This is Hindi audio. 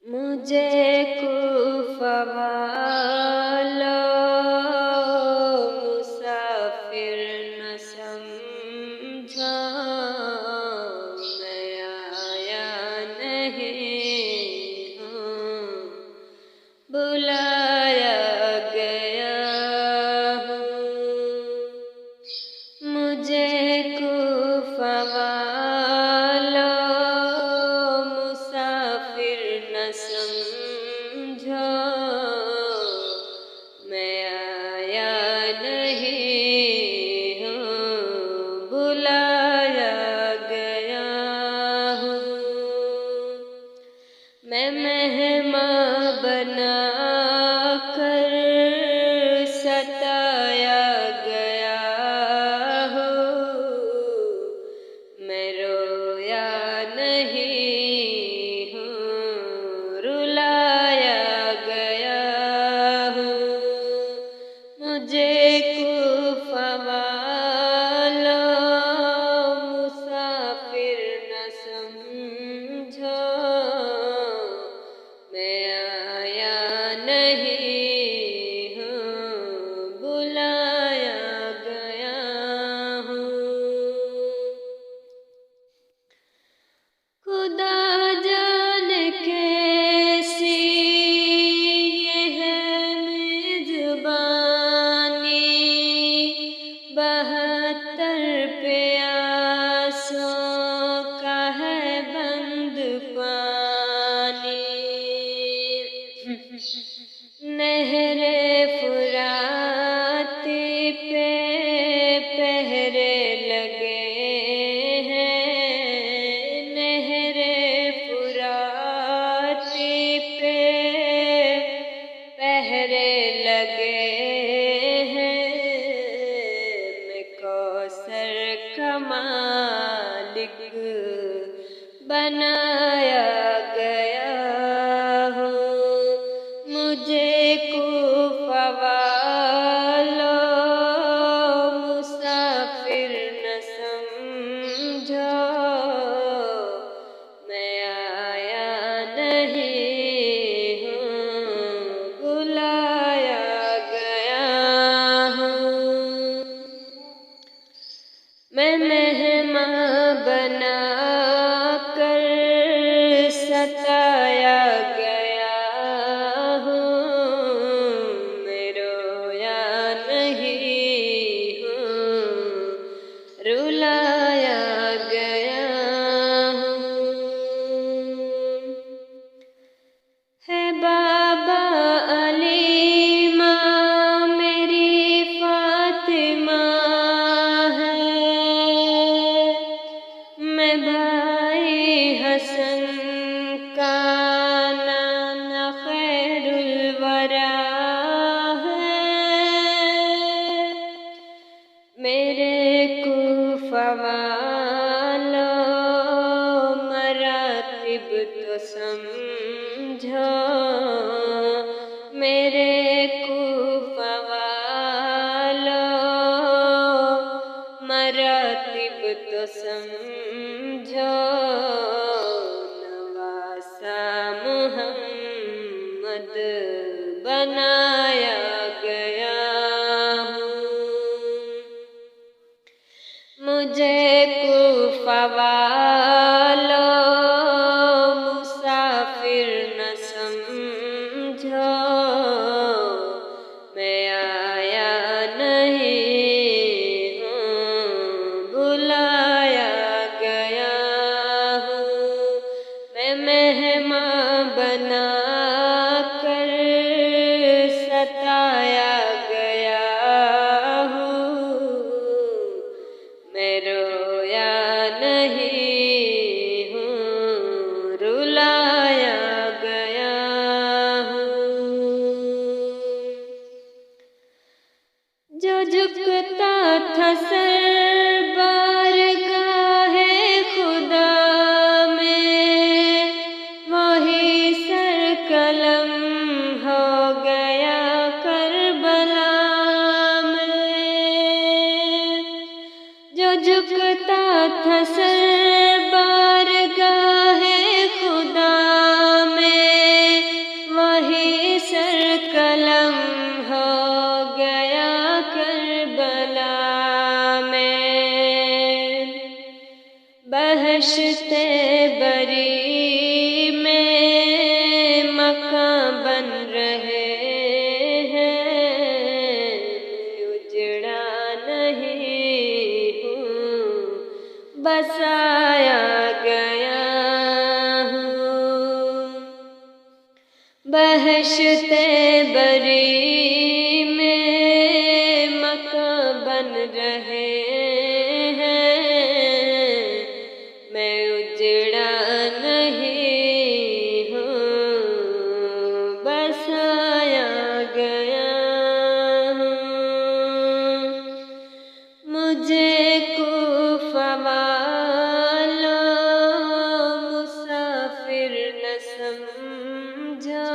मुझे कुफा वालो मुसाफिर न समझा, मैं आया नहीं हूँ, बुलाया गया हूँ। मुझे कुफा वालो मुसाफिर न समझो, मैं आया नहीं हूँ, बुलाया गया हूँ। मैं मेहमान बना कर सताया गया हूँ, मैं रोया नहीं हूँ, रुलाया गया हूँ। मुझे कुफा वालो मुसाफिर न समझो, मैं आया नहीं हूँ, बुलाया गया हूँ। खुदा जाने कैसी ये है मेजबानी, 72 प्यासों का है बंद पानी। नहरे फुराती पे पहरे लगे हैं, नहरे फुराती पे पहरे लगे हैं। मैं कौसर का मालिक बनाया गया हूँ। मुझे कुफा वालो मुसाफिर न समझो, मैं आया नहीं हूँ, बुलाया गया हूँ। मैं मेहमान बना कर सताया गया हूँ, मैं रोया नहीं हूँ, रुलाया गया हूँ। है बाबा अली माँ मेरी फातिमा है, मैं भाई हसन का नाना खैरुल वरा है। मेरे कुफा वालो मरातिब तो समझो, मेरे कुफा वालो मरातिब तो समझो। नवासा मुहम्मद बनाया गया हूँ। मुझे कुफा वालो मुसाफिर न समझो, मैं आया नहीं हूँ, बुलाया गया हूँ। मैं मेहमान बना कर सताया गया हूँ, मैं रोया नहीं हूँ, रुलाया गया हूँ। जो झुकता था सर बारगाहे खुदा में, वही सर बहशते बरी में मकान बन रहे हैं, मैं उजड़ा नहीं हूँ, बसाया गया हूँ। मुझे कुफा वालों मुसाफिर न समझा,